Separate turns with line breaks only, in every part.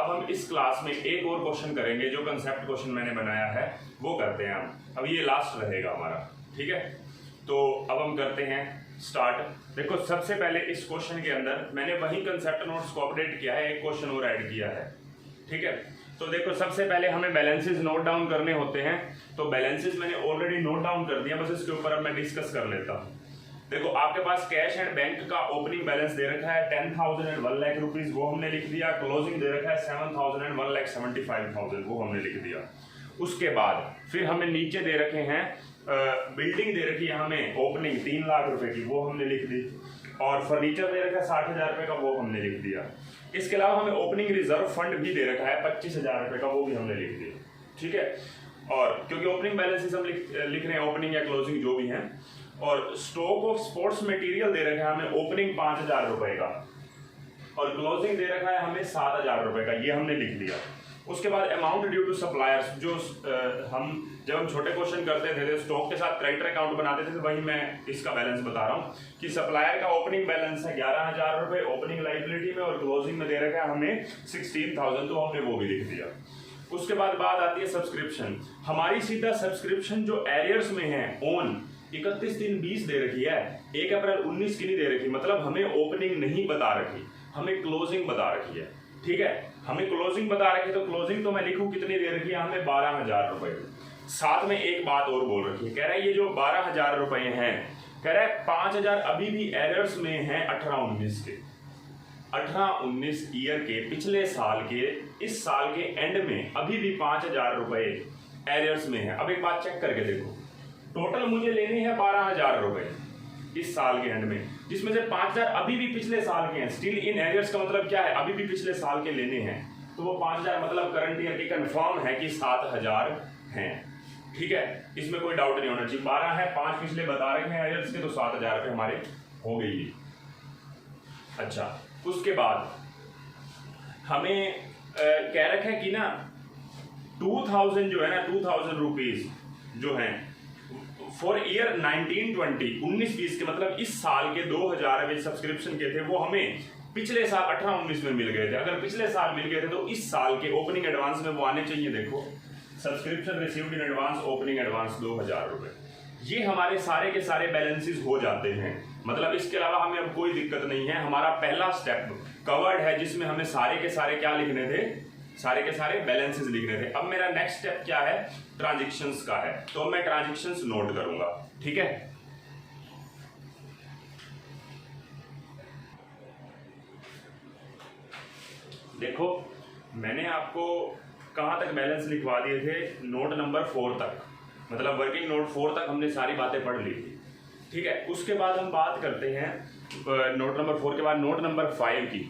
अब हम इस क्लास में एक और क्वेश्चन करेंगे, जो कंसेप्ट क्वेश्चन मैंने बनाया है वो करते हैं हम। अब ये लास्ट रहेगा हमारा, ठीक है। तो अब हम करते हैं स्टार्ट। देखो सबसे पहले इस क्वेश्चन के अंदर मैंने वही कंसेप्ट नोट्स को अपडेट किया है, एक क्वेश्चन और ऐड किया है, ठीक है। तो देखो सबसे पहले हमें बैलेंसेस नोट डाउन करने होते हैं, तो बैलेंसेस मैंने ऑलरेडी नोट डाउन कर दिया, बस इसके ऊपर अब मैं डिस्कस कर लेता हूँ। देखो आपके पास कैश एंड बैंक का ओपनिंग बैलेंस दे रखा है 10,000 एंड 1 लाख रुपीज, वो हमने लिख दिया। क्लोजिंग दे रखा है 7,000 एंड 1,75,000, वो हमने लिख दिया। उसके बाद फिर हमें नीचे दे रखे हैं बिल्डिंग दे रखी है हमें ओपनिंग 3 लाख रुपए की, वो हमने लिख दी। और फर्नीचर दे रखा है 60,000 रुपए का, वो हमने लिख दिया। इसके अलावा हमें ओपनिंग रिजर्व फंड भी दे रखा है 25,000 रुपए का, वो भी हमने लिख दिया, ठीक है। और क्योंकि ओपनिंग बैलेंसेस हम लिख रहे हैं, ओपनिंग या क्लोजिंग जो भी है। और स्टॉक ऑफ स्पोर्ट्स मटेरियल दे रखा है हमें ओपनिंग 5,000 रुपए का, और क्लोजिंग दे रखा है हमें 7,000 रुपए का, ये हमने लिख दिया। उसके बाद अमाउंट ड्यू टू सप्लायर्स, जो जब हम छोटे क्वेश्चन करते थे स्टॉक के साथ क्रेडिटर अकाउंट बनाते थे, तो वही मैं इसका बैलेंस बता रहा हूँ कि सप्लायर का ओपनिंग बैलेंस है 11,000 रुपए ओपनिंग लाइबिलिटी में, और क्लोजिंग में दे रखा है हमें 16,000, तो हमने वो भी लिख दिया। उसके बाद बात आती है सब्सक्रिप्शन। हमारी सीधा सब्सक्रिप्शन जो एरियर्स में है ऑन 31/3/20 दे रखी है, 1 अप्रैल 19 की नहीं दे रखी, मतलब हमें ओपनिंग नहीं बता रखी, हमें क्लोजिंग बता रखी है, ठीक है। हमें क्लोजिंग बता रखी, तो क्लोजिंग तो मैं लिखूं कितनी दे रखी है हमें 12,000 रुपए। साथ में एक बात और बोल रखी है, कह रहा है ये जो 12,000 रुपए हैं, कह रहा है 5,000 अभी भी एरियर्स में है 18-19 के, 18-19 ईयर के पिछले साल के, इस साल के एंड में अभी भी 5,000 रुपए एरियर्स में है। अब एक बात चेक करके देखो, टोटल मुझे लेने हैं 12,000 रुपए इस साल के एंड में, जिसमें से 5,000 अभी भी पिछले साल के हैं। स्टिल इन एरियर्स का मतलब क्या है, अभी भी पिछले साल के लेने हैं, तो वो 5,000 मतलब करंट ईयर की कंफर्म है कि 7,000 हैं, ठीक है। इसमें कोई डाउट नहीं होना चाहिए। 12 है, 5 पिछले बता रखे हैं एरियर्स के, तो 7,000 रुपए हमारे हो गई। अच्छा, उसके बाद हमें कह रखा है कि ना 2,000 जो है ना 2,000 रुपीज जो है फॉर ईयर 19-20 19-20 के, मतलब इस साल के 2,000 अभी सब्सक्रिप्शन के थे, वो हमें पिछले साल 18-19 में मिल गए थे। अगर पिछले साल मिल गए थे तो इस साल के ओपनिंग एडवांस में वो आने चाहिए। देखो subscription received in advance, opening advance 2,000 रुपए, ये हमारे सारे के सारे बैलेंसेस हो जाते हैं। मतलब इसके अलावा हमें अब कोई दिक्कत नहीं है, हमारा पहला स्टेप कवर्ड है, जिसमें हमें सारे के सारे क्या लिखने थे, सारे के सारे बैलेंसेस लिखने थे। अब मेरा नेक्स्ट स्टेप क्या है, ट्रांजैक्शंस का है, तो मैं ट्रांजैक्शंस नोट करूंगा, ठीक है। देखो मैंने आपको कहां तक बैलेंस लिखवा दिए थे, नोट नंबर 4 तक, मतलब वर्किंग नोट 4 तक हमने सारी बातें पढ़ ली थी, ठीक है। उसके बाद हम बात करते हैं नोट नंबर 4 के बाद नोट नंबर 5 की,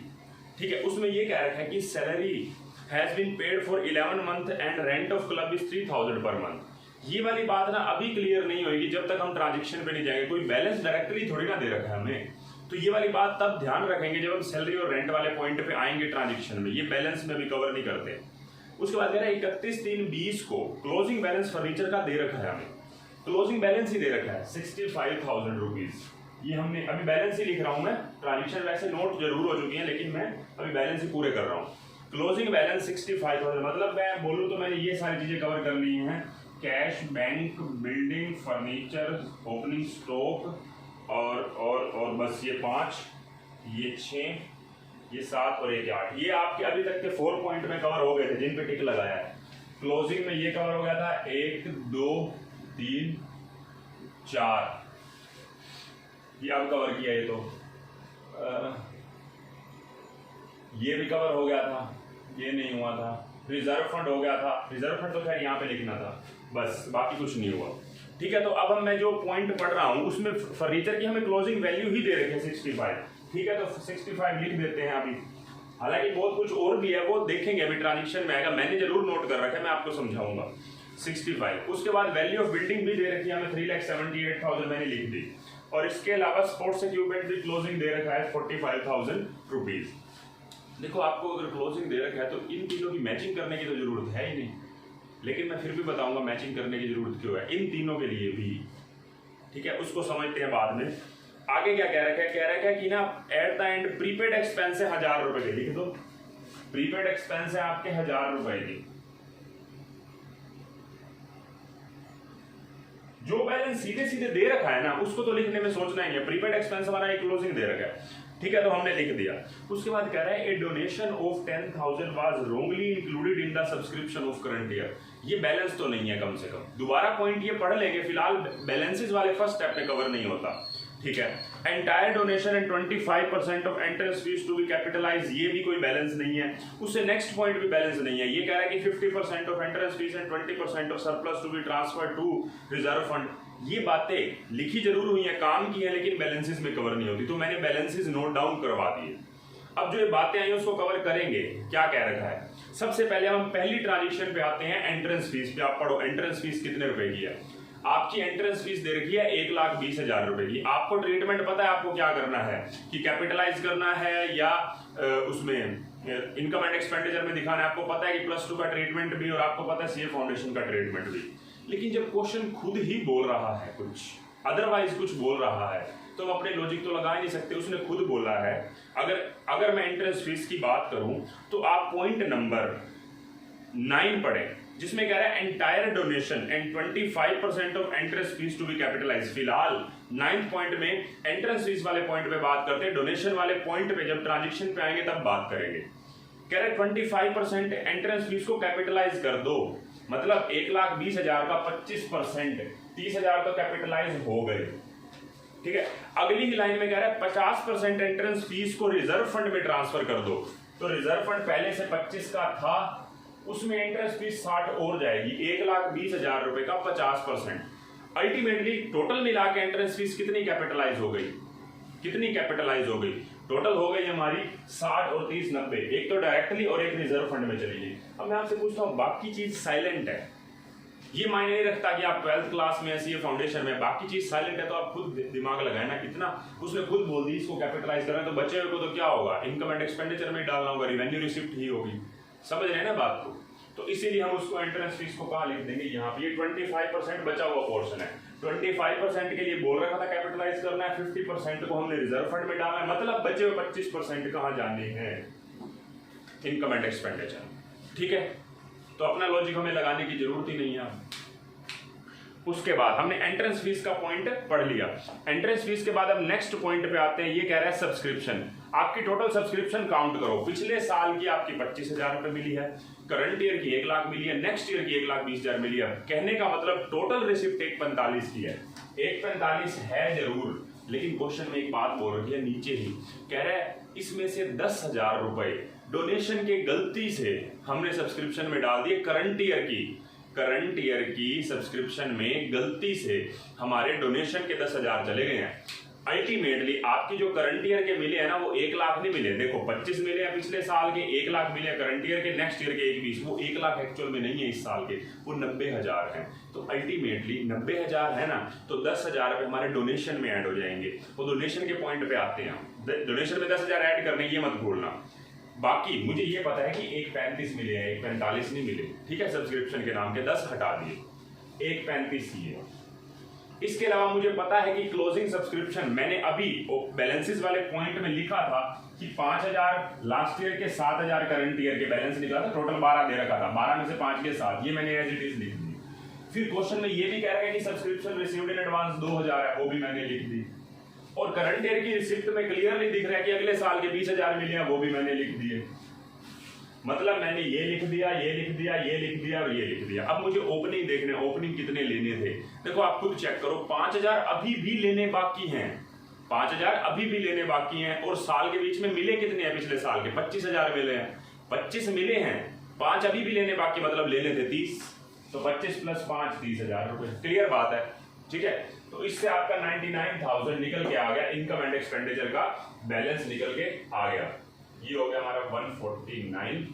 ठीक है। उसमें ये कह रखा है कि salary has been paid for 11 month and rent of club is 3,000 per month. ये वाली बात ना अभी क्लियर नहीं होगी जब तक हम ट्रांजेक्शन पे नहीं जाएंगे, कोई बैलेंस डायरेक्टली थोड़ी ना दे रखा है हमें, तो ये वाली बात तब ध्यान रखेंगे जब हम सैलरी और रेंट वाले पॉइंट पे आएंगे ट्रांजेक्शन में, ये बैलेंस में भी कवर नहीं करते। उसके बाद कह रहा है 31/3/20 को क्लोजिंग बैलेंस फर्नीचर का दे रखा है हमें, क्लोजिंग बैलेंस ही दे रखा है 65,000 रुपीज। ये हमने अभी बैलेंस ही लिख रहा हूं मैं, ट्रांजेक्शन वैसे नोट जरूर हो चुकी है, लेकिन मैं अभी बैलेंस ही पूरे कर रहा हूँ। क्लोजिंग बैलेंस 65,000, मतलब मैं बोलूँ तो मैंने ये सारी चीजें कवर कर ली हैं, cash, bank, building, furniture, opening stock और बस ये 5, ये 6, ये 7 और ये 8, ये आपके अभी तक के 4 पॉइंट में कवर हो गए थे जिन पे टिक लगाया है। क्लोजिंग में ये कवर हो गया था 1, 2, 3, 4, ये अब कवर किया, ये तो ये भी कवर हो गया था, ये नहीं हुआ था। रिजर्व फंड हो गया था, रिजर्व फंड तो खैर यहाँ पे लिखना था, बस बाकी कुछ नहीं हुआ, ठीक है। तो अब मैं जो पॉइंट पढ़ रहा हूँ उसमें फर्नीचर की हमें क्लोजिंग वैल्यू ही दे रखी है 65, ठीक है। तो 65 लिख देते हैं अभी, हालांकि बहुत कुछ और भी है वो देखेंगे अभी ट्रांजेक्शन में आएगा, मैंने जरूर नोट कर रखा है, मैं आपको समझाऊंगा। 65, उसके बाद वैल्यू ऑफ बिल्डिंग भी दे रखी है हमें 3,78,000 मैंने लिख दी, और इसके अलावा स्पोर्ट्स इक्विपमेंट भी क्लोजिंग दे रखा है 45,000 रुपीज। देखो आपको अगर क्लोजिंग दे रखा है तो इन तीनों की मैचिंग करने की तो जरूरत है ही नहीं, लेकिन मैं फिर भी बताऊंगा मैचिंग करने की जरूरत क्यों है इन तीनों के लिए भी, ठीक है। उसको समझते हैं बाद में। आगे क्या कह रखा है, कह रखा है कि ना at the end prepaid expense है 1,000 रुपए के लिख दो, प्रीपेड एक्सपेंस है आपके 1000 रुपए की। जो बैलेंस सीधे सीधे दे रखा है ना उसको तो लिखने में सोचना ही है। प्रीपेड एक्सपेंस हमारा एक क्लोजिंग दे रखा है, ठीक है, तो हमने लिख दिया। उसके बाद कह रहा है a donation of 10,000 was wrongly included in the subscription of current year. ये बैलेंस तो नहीं है कम से कम, दोबारा पॉइंट ये पढ़ लेंगे, फिलहाल बैलेंसेस वाले फर्स्ट स्टेप में कवर नहीं होता, ठीक है। Entire donation and 25% of entrance fees to be capitalise, ये भी कोई बैलेंस नहीं है। उससे नेक्स्ट पॉइंट भी बैलेंस नहीं है। ये कह रहा है कि 50% of entrance fees and 20% of surplus to be transfer to reserve fund. ये बातें लिखी जरूर हुई हैं, काम की है, लेकिन बैलेंसेस में कवर नहीं होती, तो मैंने बैलेंसेस नोट डाउन करवा दिए। अब जो ये बातें आई उसको कवर करेंगे। क्या कह रखा है, सबसे पहले हम पहली ट्रांजेक्शन पे आते हैं, एंट्रेंस फीस पे। आप पढ़ो एंट्रेंस फीस कितने रुपए की है। आपकी एंट्रेंस फीस दे रखी है 1,20,000 रुपए की। आपको ट्रीटमेंट पता है आपको क्या करना है, कि कैपिटलाइज करना है या उसमें इनकम एंड एक्सपेंडिचर में दिखाना है। आपको पता है कि +2 का ट्रीटमेंट भी और आपको पता है सीए फाउंडेशन का ट्रीटमेंट भी। लेकिन जब क्वेश्चन खुद ही बोल रहा है कुछ अदरवाइज कुछ बोल रहा है तो हम अपने लॉजिक तो लगा नहीं सकते। उसने खुद बोला है। अगर मैं एंट्रेंस फीस की बात करूं तो आप पॉइंट नंबर 9 पढ़े, जिसमें कह रहा है entire donation and 25% of entrance fees to be capitalise. फिलहाल 9th पॉइंट में एंट्रेंस फीस वाले पॉइंट पे बात करते हैं, डोनेशन वाले पॉइंट पे जब ट्रांजेक्शन पे आएंगे तब बात करेंगे। कह रहे 25% एंट्रेंस फीस को कैपिटलाइज कर दो, मतलब 1,20,000 का 25% 30,000 तो कैपिटलाइज हो गए, ठीक है। अगली ही लाइन में कह रहा है 50% एंट्रेंस फीस को रिजर्व फंड में ट्रांसफर कर दो। तो रिजर्व फंड पहले से 25 का था, उसमें एंट्रेंस फीस 60 और जाएगी, 1,20,000 रुपए का 50%। अल्टीमेटली टोटल मिला के एंट्रेंस फीस कितनी कैपिटलाइज हो गई, कितनी कैपिटलाइज हो गई, टोटल हो गई हमारी 60 और 30 90। एक तो डायरेक्टली और एक रिजर्व फंड में चली गई। अब मैं आपसे पूछता हूँ, बाकी चीज साइलेंट है, ये मायने नहीं रखता कि आप 12th क्लास में ऐसी फाउंडेशन में, बाकी चीज साइलेंट है तो आप खुद दिमाग लगाए ना कितना। उसने खुद बोल दी इसको कैपिटलाइज करना, तो बचे हुए को तो क्या होगा, इनकम एंड एक्सपेंडिचर में डालना होगा, रिवेन्यू रिसिप्ट ही होगी। समझ रहे हैं ना बात को। तो इसीलिए हम उसको एंट्रेंस फीस को कहाँ लिख देंगे, यहाँ पे। 25% बचा हुआ पोर्शन है, 25% के लिए बोल रखा था कैपिटलाइज करना है, 50% को हमने रिजर्व फंड में डाला है, मतलब बचे हुए 25% कहाँ जाने हैं, इनकम एंड एक्सपेंडिचर, ठीक है। तो अपना लॉजिक हमें लगाने की जरूरत ही नहीं है। उसके बाद हमने एंट्रेंस फीस का पॉइंट पढ़ लिया। एंट्रेंस फीस के बाद अब नेक्स्ट पॉइंट पे आते हैं। ये कह रहा है सब्सक्रिप्शन। आपकी टोटल सब्सक्रिप्शन काउंट करो। पिछले साल की आपकी 25,000 रुपए मिली है, करंट ईयर की 1,00,000 मिली है, नेक्स्ट ईयर की 1,20,000 मिली है। कहने का मतलब टोटल रिसिप्ट 1,45 की है। 1,45 है जरूर, लेकिन क्वेश्चन में एक बात बोल रही है नीचे ही, कह रहा है इसमें से 10,000 रुपए डोनेशन के गलती से हमने सब्सक्रिप्शन में डाल दिए। करंट ईयर की सब्सक्रिप्शन में गलती से हमारे डोनेशन के 10,000 चले गए हैं। अल्टीमेटली आपकी जो करंट ईयर के मिले हैं ना, वो 1,00,000 नहीं मिले। देखो 25 मिले हैं पिछले साल के, 1,00,000 मिले करंट ईयर के, नेक्स्ट ईयर के 1,20,000। वो 1,00,000 एक्चुअल में नहीं है इस साल के, वो 90,000 है। तो अल्टीमेटली 90,000 है ना, तो 10,000 रुपए हमारे डोनेशन में ऐड हो जाएंगे। वो डोनेशन के पॉइंट पे आते हैं। डोनेशन में 10,000 ऐड करने, ये मत भूलना। बाकी मुझे ये पता है कि 1,35 मिले हैं, 1,45 नहीं मिले, ठीक है। सब्सक्रिप्शन के नाम के 10 हटा दिए, 1,35 ही है। इसके अलावा मुझे पता है कि क्लोजिंग सब्सक्रिप्शन मैंने अभी बैलेंसेस वाले पॉइंट में लिखा था कि 5,000 लास्ट ईयर के, 7,000 करंट ईयर के बैलेंस निकला था, टोटल 12 दे रखा था, 12 में से 5 के 7, ये मैंने एज इट इज लिख दी। फिर क्वेश्चन में ये भी कह रहा है कि सब्सक्रिप्शन रिसीव्ड इन एडवांस 2,000 है, वो भी मैंने लिख दी। और करंट ईयर की रिसिप्ट में क्लियरली दिख रहा है कि अगले साल के 20,000 मिले हैं, वो भी मैंने लिख दिए। मतलब मैंने ये लिख दिया, ये लिख दिया, ये लिख दिया और ये लिख दिया। अब मुझे ओपनिंग देखने, ओपनिंग कितने लेने थे। देखो आप खुद चेक करो, 5,000 अभी भी लेने बाकी हैं, 5,000 अभी भी लेने बाकी हैं। और साल के बीच में मिले कितने हैं, पिछले साल के 25,000 मिले हैं, 25 मिले हैं, 5 अभी भी लेने बाकी, मतलब लेने थे 30, तो 25 + 5 30,000 रुपए। क्लियर बात है, ठीक है। तो इससे आपका 99,000 निकल के आ गया, इनकम एंड एक्सपेंडिचर का बैलेंस निकल के आ गया। ये हो गया हमारा 149,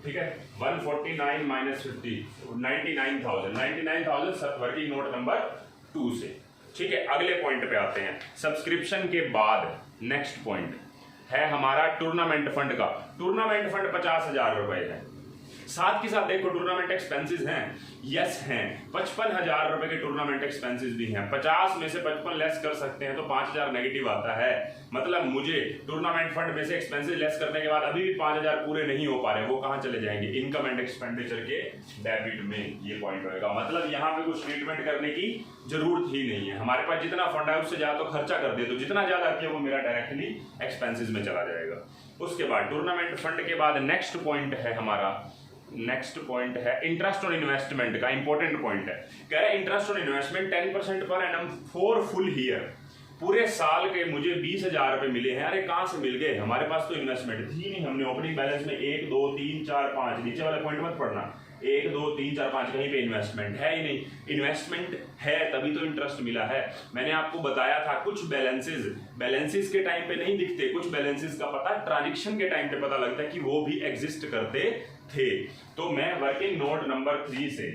ठीक है। 149 - 50 99,000 वर्किंग नोट नंबर 2 से, ठीक है। अगले पॉइंट पे आते हैं। सब्सक्रिप्शन के बाद नेक्स्ट पॉइंट है हमारा टूर्नामेंट फंड का। टूर्नामेंट फंड 50,000 रुपए है, साथ के साथ देखो टूर्नामेंट एक्सपेंसेस हैं, यस हैं, 55,000 रुपए के टूर्नामेंट एक्सपेंसेस भी हैं। 50 में से 55 लेस कर सकते हैं तो 5,000 नेगेटिव आता है। मतलब मुझे टूर्नामेंट फंड में से एक्सपेंसेस लेस करने के बाद अभी भी 5,000 पूरे नहीं हो पा रहे, वो कहां चले जाएंगे? इनकम एंड एक्सपेंडिचर के डेबिट में। ये पॉइंट होगा, मतलब यहाँ पे कुछ ट्रीटमेंट करने की जरूरत ही नहीं है। हमारे पास जितना फंड है उससे ज्यादा तो खर्चा कर दे, तो जितना ज्यादा किया वो मेरा डायरेक्टली एक्सपेंसेस में चला जाएगा। उसके बाद टूर्नामेंट फंड के बाद नेक्स्ट पॉइंट है हमारा, नेक्स्ट पॉइंट है इंटरेस्ट ऑन इन्वेस्टमेंट का। इंपॉर्टेंट पॉइंट है, कह रहा है interest on investment 10% per annum for full year. पूरे साल के मुझे 20,000 रुपए मिले हैं। अरे कहां से मिल गए? हमारे पास तो इन्वेस्टमेंट थी नहीं, हमने ओपनिंग बैलेंस में 1 2 3 4 5 नीचे वाले पॉइंट मत पढ़ना, 1 2 3 4 5 कहीं पे इन्वेस्टमेंट है ही नहीं। इन्वेस्टमेंट है तभी तो इंटरेस्ट मिला है। मैंने आपको बताया था कुछ बैलेंसेस के टाइम पे नहीं दिखते, कुछ बैलेंसेस का पता ट्रांजेक्शन के टाइम पे पता लगता है कि वो भी एग्जिस्ट करते थे। तो मैं वर्किंग नोट नंबर 3 से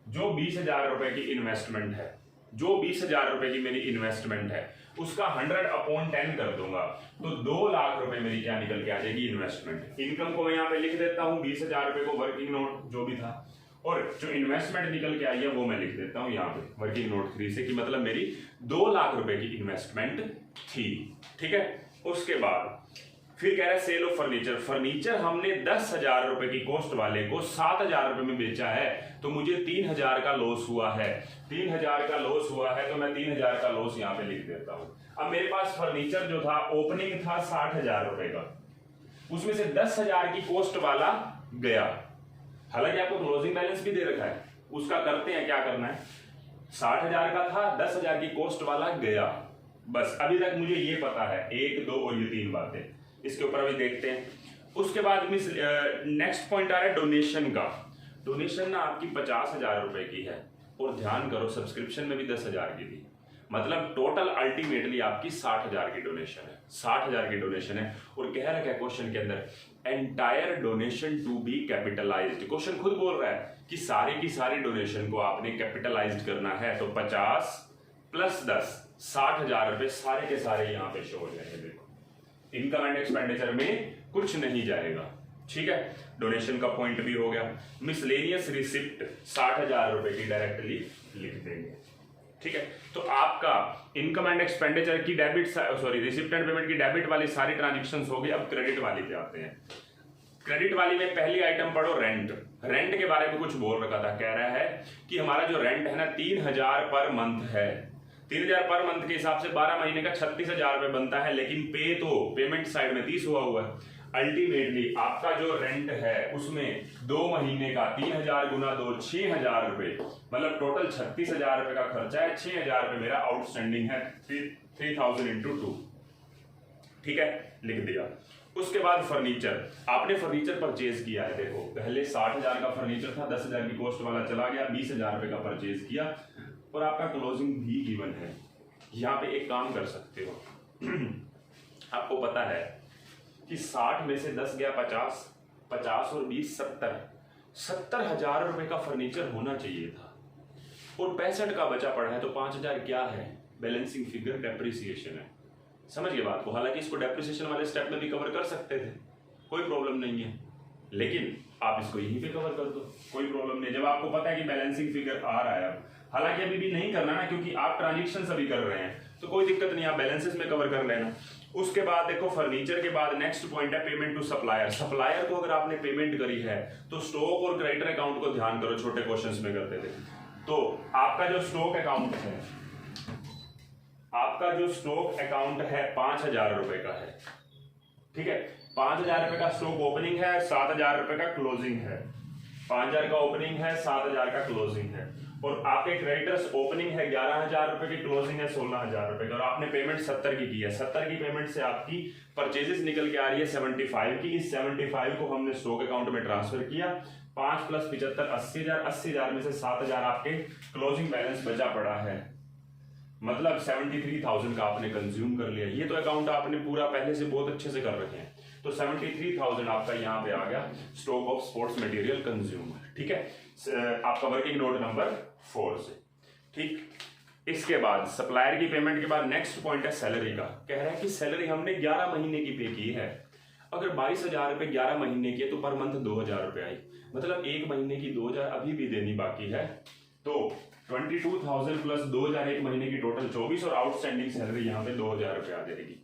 जो 20,000 रुपए की इन्वेस्टमेंट है, जो 20,000 रुपए की मेरी इन्वेस्टमेंट है, उसका 100/10 कर दूंगा तो 2 लाख रुपए मेरी क्या निकल के आ जाएगी? इन्वेस्टमेंट। इनकम को मैं यहाँ पे लिख देता हूँ 20,000 रुपए को, वर्किंग नोट जो भी था, और जो इन्वेस्टमेंट निकल के आई है वो मैं लिख देता हूँ यहाँ पे वर्किंग नोट 3 से, कि मतलब मेरी 2 लाख रुपए की इन्वेस्टमेंट थी। ठीक है, उसके बाद फिर कह रहा है सेल ऑफ फर्नीचर। फर्नीचर हमने 10,000 रुपए की कॉस्ट वाले को 7,000 रुपए में बेचा है, तो मुझे 3,000 का लॉस हुआ है। 3,000 का लॉस हुआ है तो मैं 3,000 का लॉस यहाँ पे लिख देता हूँ। अब मेरे पास फर्नीचर जो था ओपनिंग था 60,000 रुपए का, उसमें से 10,000 की कॉस्ट वाला गया। हालांकि आपको क्लोजिंग बैलेंस भी दे रखा है, उसका करते हैं क्या करना है। 60,000 का था, 10,000 की कॉस्ट वाला गया। बस अभी तक मुझे ये पता है, 1 2 और ये 3 बातें। इसके ऊपर अभी देखते हैं। उसके बाद नेक्स्ट पॉइंट आ रहा है डोनेशन का। डोनेशन ना आपकी 50,000 रुपए की है, और ध्यान करो सब्सक्रिप्शन में भी 10,000 की थी, मतलब टोटल अल्टीमेटली आपकी 60,000 की डोनेशन है। 60,000 की डोनेशन है, और कह रखा है क्वेश्चन के अंदर entire donation to be capitalised. Question खुद बोल रहा है कि सारी की सारी डोनेशन को आपने कैपिटलाइज्ड करना है, तो 50 + 10 60,000 रुपए सारे के सारे यहाँ पे शो हो जाएंगे। देखो इनकम एंड एक्सपेंडिचर में कुछ नहीं जाएगा। ठीक है, डोनेशन का पॉइंट भी हो गया। मिसलेनियस रिसिप्ट 60,000 रुपए की डायरेक्टली लिख देंगे। ठीक है, तो आपका इनकम एंड एक्सपेंडिचर की रिसिप्ट एंड पेमेंट की डेबिट वाली सारी ट्रांजेक्शंस हो गई। अब क्रेडिट वाली पे आते हैं। क्रेडिट वाली में पहली आइटम पढ़ो रेंट। रेंट के बारे में कुछ बोल रखा था, कह रहा है कि हमारा जो रेंट है ना 3,000 पर मंथ है। 3,000 पर मंथ के हिसाब से 12 महीने का 36,000 रुपए बनता है, लेकिन पेमेंट साइड में 30 हुआ है। अल्टीमेटली आपका जो रेंट है उसमें 2 महीने का 3,000 × 2 6,000 रुपए, मतलब टोटल 36,000 रुपए का खर्चा है। 6,000 रुपए मेरा आउटस्टैंडिंग है, 3,000 × 2। ठीक है, लिख दिया। उसके बाद फर्नीचर, आपने फर्नीचर परचेज किया है। देखो पहले 60,000 का फर्नीचर था, 10,000 की कॉस्ट वाला चला गया, 20,000 रुपए का परचेज किया, और आपका क्लोजिंग भी गिवन है। यहाँ पे एक काम कर सकते हो आपको पता है कि 60 में से 10 गया 50, 50 और 20 70,000 रुपए का फर्नीचर होना चाहिए था, और 65 का बचा पड़ा है, तो 5,000 क्या है? बैलेंसिंग फिगर डेप्रिसिएशन है। समझ गए बात को? हालांकि इसको डेप्रिसिएशन वाले स्टेप में भी कवर कर सकते थे, कोई प्रॉब्लम नहीं है, लेकिन आप इसको यहीं पे कवर कर दो, कोई प्रॉब्लम नहीं। जब आपको पता है कि बैलेंसिंग फिगर आ रहा है, हालांकि अभी भी नहीं करना ना, क्योंकि आप ट्रांजेक्शन अभी कर रहे हैं, तो कोई दिक्कत नहीं, आप बैलेंसेस में कवर कर लेना। उसके बाद देखो फर्नीचर के बाद नेक्स्ट पॉइंट है पेमेंट टू सप्लायर। सप्लायर को अगर आपने पेमेंट करी है तो स्टॉक और क्रेडिटर अकाउंट को ध्यान करो, छोटे क्वेश्चंस में करते थे। तो आपका जो स्टॉक अकाउंट है, आपका जो स्टॉक अकाउंट है 5,000 रुपए का है। ठीक है, 5,000 रुपए का स्टॉक ओपनिंग है, 7,000 रुपए का क्लोजिंग है। 5,000 का ओपनिंग है, 7,000 का क्लोजिंग है, और आपके क्रेडिटर्स ओपनिंग है 11,000 रुपए की, क्लोजिंग है 16,000 रुपए का, और आपने पेमेंट 70 की है। 70 की पेमेंट से आपकी परचेजेस निकल के आ रही है 75 की। इस 75 को हमने स्टॉक अकाउंट में ट्रांसफर किया। 5 + 75 80,000, 80,000 में से 7,000 आपके क्लोजिंग बैलेंस बचा पड़ा है, मतलब 73,000 का आपने कंज्यूम कर लिया। ये तो अकाउंट आपने पूरा पहले से बहुत अच्छे से कर रखे हैं, तो 73,000 आपका यहाँ पे आ गया stock of sports material consume. ठीक है, आपका वर्किंग नोट नंबर 4 से। ठीक, इसके बाद सप्लायर की पेमेंट के बाद नेक्स्ट पॉइंट है सैलरी का। कह रहा है कि सैलरी हमने 11 महीने की पे की है। अगर 22,000 रुपये 11 महीने की है तो पर मंथ 2,000 रुपये आई, मतलब एक महीने की 2,000 अभी भी देनी बाकी है। तो 22,000 प्लस 2,000 एक महीने की टोटल 24 और आउटस्टैंडिंग सैलरी यहाँ पे 2,000 रुपये आ जाएगी।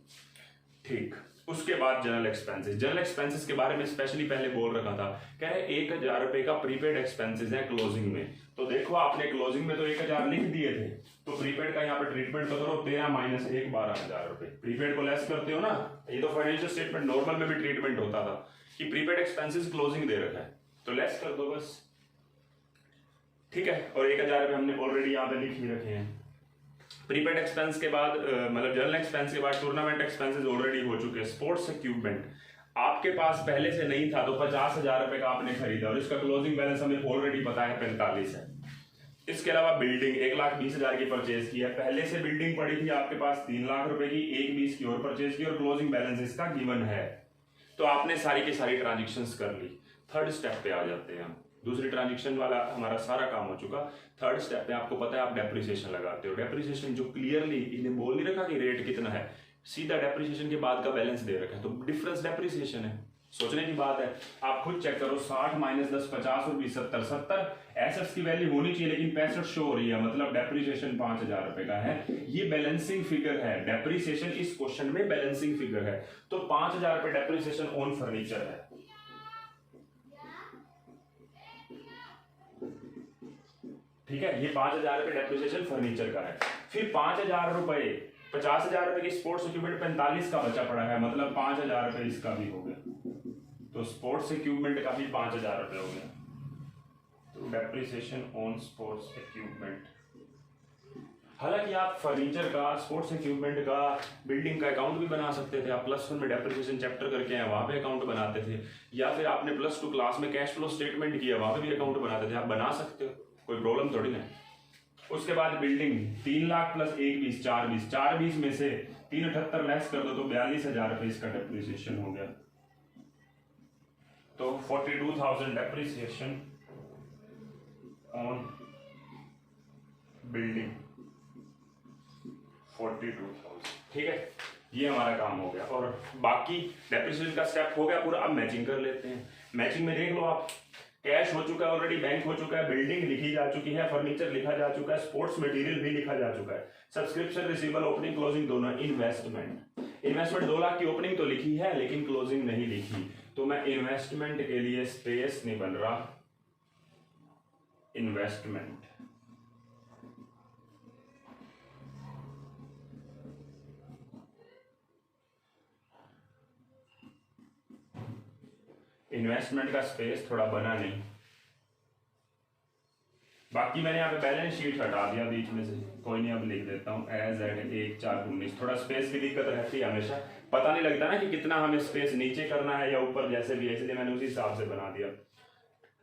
ठीक, उसके बाद जनरल एक्सपेंसेस। जनरल एक्सपेंसेस के बारे में स्पेशली पहले बोल रखा था, कह रहे 1,000 रुपये का प्रीपेड एक्सपेंसेस है क्लोजिंग में। तो देखो आपने क्लोजिंग में तो 1,000 लिख दिए थे, तो प्रीपेड का यहाँ पे ट्रीटमेंट तो करो, 13 माइनस 1 12,000 रुपये। प्रीपेड को लेस करते हो ना, ये तो फाइनेंशियल स्टेटमेंट नॉर्मल में भी ट्रीटमेंट होता था कि प्रीपेड एक्सपेंसेस क्लोजिंग दे रखा है तो लेस कर दो बस, ठीक है। और 1,000 रुपये हमने ऑलरेडी यहाँ पे लिख ही रखे हैं। प्रीपेड एक्सपेंस के बाद मतलब जनरल एक्सपेंस के बाद टूर्नामेंट एक्सपेंसेस ऑलरेडी हो चुके हैं। स्पोर्ट्स इक्विपमेंट आपके पास पहले से नहीं था तो 50,000 रुपये का आपने खरीदा और इसका क्लोजिंग बैलेंस हमें ऑलरेडी पता है 45 है। इसके अलावा बिल्डिंग 1,20,000 की परचेज की है, पहले से बिल्डिंग पड़ी थी आपके पास 3 लाख रुपए की, 1,20 की और परचेज की और क्लोजिंग बैलेंस इसका गिवन है। तो आपने सारी की सारी ट्रांजेक्शन्स कर ली। थर्ड स्टेप पे आ जाते हैं हम। दूसरी ट्रांजेक्शन वाला हमारा सारा काम हो चुका। थर्ड स्टेप पे आपको पता है आप डेप्रिसिएशन लगाते हो। डेप्रिसिएशन जो क्लियरली इन्हें बोल नहीं रखा कि रेट कितना है, सीधा डेप्रिसिएशन के बाद का बैलेंस दे रखा है, तो डिफरेंस डेप्रिसिएशन है। सोचने की बात है, आप खुद चेक करो, 60 माइनस 10 50 और 20 70 70 एसेट्स की वैल्यू होनी चाहिए लेकिन 65 शो हो रही है, मतलब डेप्रिसिएशन 5,000 रुपए का है। ये बैलेंसिंग फिगर है, डेप्रिसिएशन इस क्वेश्चन में बैलेंसिंग फिगर है। तो 5,000 रुपए डेप्रिसिएशन ऑन फर्नीचर है। ठीक है, ये 5,000 रुपए डेप्रिसिएशन फर्नीचर का है। फिर 5,000 रुपए 50,000 रुपए की स्पोर्ट्स इक्विपमेंट 45 का बचा पड़ा है, मतलब 5,000 रुपए इसका भी हो गया। तो स्पोर्ट्स इक्विपमेंट का भी 5,000 रुपए हो गया। तो डेप्रिसिएशन ऑन स्पोर्ट्स इक्विपमेंट। हालांकि आप फर्नीचर का, स्पोर्ट्स इक्विपमेंट का, बिल्डिंग का अकाउंट भी बना सकते थे। आप +1 में डेप्रिसिएशन चैप्टर करके हैं, वहां पे अकाउंट बनाते थे, या फिर आपने +2 क्लास में कैश फ्लो स्टेटमेंट किया, वहां पे भी अकाउंट बनाते थे। आप बना सकते हो, कोई प्रॉब्लम थोड़ी ना। उसके बाद बिल्डिंग 3 लाख प्लस 1,20 4,20 4,20 में से 3,78 लेस कर दो तो 42,000 रुपए इसका डेप्रिसिएशन हो गया। तो 42,000 डेप्रिसिएशन ऑन बिल्डिंग 42,000। ठीक है, ये हमारा काम हो गया और बाकी डेप्रिसिएशन का स्टेप हो गया पूरा। अब मैचिंग कर लेते हैं। मैचिंग में देख लो आप, कैश हो चुका है ऑलरेडी, बैंक हो चुका है, बिल्डिंग लिखी जा चुकी है, फर्नीचर लिखा जा चुका है, स्पोर्ट्स मटेरियल भी लिखा जा चुका है, सब्सक्रिप्शन रिसीवेबल ओपनिंग क्लोजिंग दोनों। इन्वेस्टमेंट 2 लाख की ओपनिंग तो लिखी है लेकिन क्लोजिंग नहीं लिखी, तो मैं इन्वेस्टमेंट के लिए स्पेस नहीं बन रहा। इन्वेस्टमेंट का स्पेस थोड़ा बना नहीं। बाकी मैंने यहाँ पे बैलेंस शीट हटा दिया बीच में से, कोई नहीं, अब लिख देता हूँ एज एट 1/4/19। थोड़ा स्पेस की दिक्कत रहती है हमेशा, पता नहीं लगता ना कि कितना हमें स्पेस नीचे करना है या ऊपर, जैसे भी, इसलिए मैंने उसी हिसाब से बना दिया।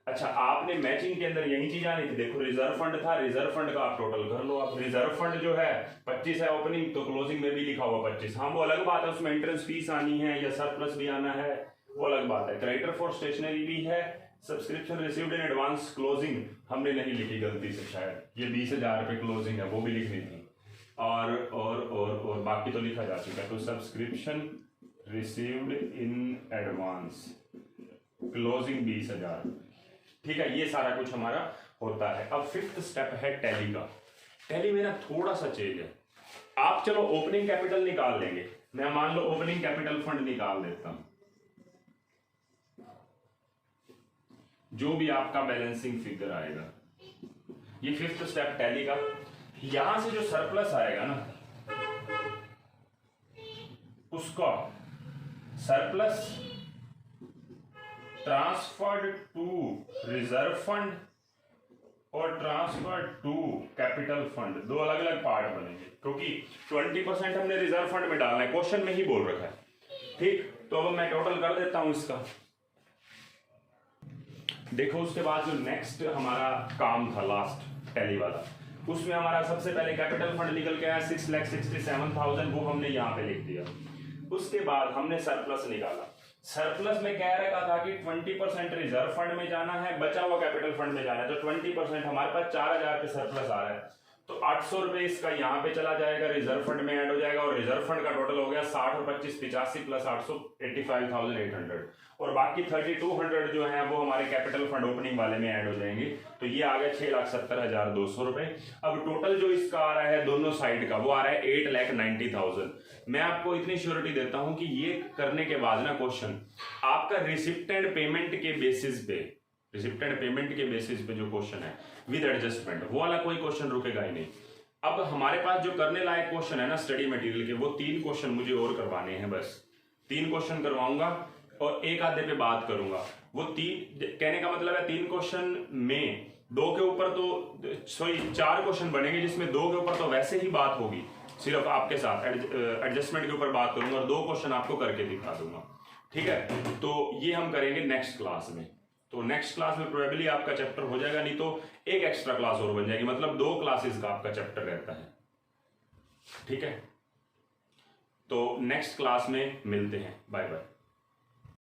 अच्छा, आपने मैचिंग के अंदर यही चीज आनी थी। देखो रिजर्व फंड था, रिजर्व फंड का आप टोटल कर लो। आप रिजर्व फंड जो है 25 है ओपनिंग, तो क्लोजिंग में भी लिखा हुआ 25। हाँ, वो अलग बात है, उसमें एंट्रेंस फीस आनी है या सरप्लस भी आना है, वो अलग बात है। क्रेडिटर फॉर स्टेशनरी भी है, subscription received in advance closing हमने नहीं लिखी गलती से, शायद ये 20,000 रुपए क्लोजिंग है, वो भी लिखनी थी। और बाकी तो लिखा जा चुका है। तो subscription received in advance closing 20,000। ठीक है, ये सारा कुछ हमारा होता है। अब 5th स्टेप है टैली का। टैली में ना थोड़ा सा चेंज है। आप चलो ओपनिंग कैपिटल निकाल लेंगे, मैं मान लो ओपनिंग कैपिटल फंड निकाल देता हूं, जो भी आपका बैलेंसिंग फिगर आएगा, ये 5th स्टेप टैली का। यहां से जो सरप्लस आएगा ना, उसका surplus transferred to reserve fund और ट्रांसफर टू कैपिटल फंड, दो अलग अलग पार्ट बनेंगे, क्योंकि 20% हमने रिजर्व फंड में डालना है, क्वेश्चन में ही बोल रखा है। ठीक, तो अब मैं टोटल कर देता हूं इसका। देखो उसके बाद जो नेक्स्ट हमारा काम था लास्ट टैली वाला, उसमें हमारा सबसे पहले कैपिटल फंड निकल के आया 6,67,000, वो हमने यहाँ पे लिख दिया। उसके बाद हमने सरप्लस निकाला। सरप्लस में कह रखा था कि 20% रिजर्व फंड में जाना है, बचा हुआ कैपिटल फंड में जाना है, तो 20% हमारे पास 4,000 पे सरप्लस आ रहा है, तो 800 रुपये इसका यहाँ पे चला जाएगा, रिजर्व फंड में ऐड हो जाएगा, और रिजर्व फंड का टोटल हो गया 60 और 25 85 प्लस 800 85,800, और बाकी 3200 जो है वो हमारे कैपिटल फंड ओपनिंग वाले में ऐड हो जाएंगे। तो ये आ गया 6,70,200 रुपये। अब टोटल जो इसका आ रहा है दोनों साइड का वो आ रहा है 8,90,000। मैं आपको इतनी श्योरिटी देता हूं कि ये करने के बाद ना क्वेश्चन आपका रिसिप्ट एंड पेमेंट के बेसिस पे, रिसिप्ट एंड पेमेंट के बेसिस पे जो क्वेश्चन है विद एडजस्टमेंट, वो वाला कोई क्वेश्चन रुकेगा ही नहीं। अब हमारे पास जो करने लायक क्वेश्चन है ना स्टडी मटेरियल के, वो 3 क्वेश्चन मुझे और करवाने हैं, बस 3 क्वेश्चन करवाऊंगा और एक आधे पे बात करूंगा। वो 3 कहने का मतलब है 3 क्वेश्चन में 2 के ऊपर तो सॉरी 4 क्वेश्चन बनेंगे, जिसमें 2 के ऊपर तो वैसे ही बात होगी, सिर्फ आपके साथ एडजस्टमेंट के ऊपर बात करूंगा और 2 क्वेश्चन आपको करके दिखा दूंगा। ठीक है, तो ये हम करेंगे नेक्स्ट क्लास में। तो नेक्स्ट क्लास में प्रोबेबली आपका चैप्टर हो जाएगा, नहीं तो एक एक्स्ट्रा क्लास और बन जाएगी, मतलब 2 क्लासेस का आपका चैप्टर रहता है। ठीक है, तो नेक्स्ट क्लास में मिलते हैं, बाय बाय।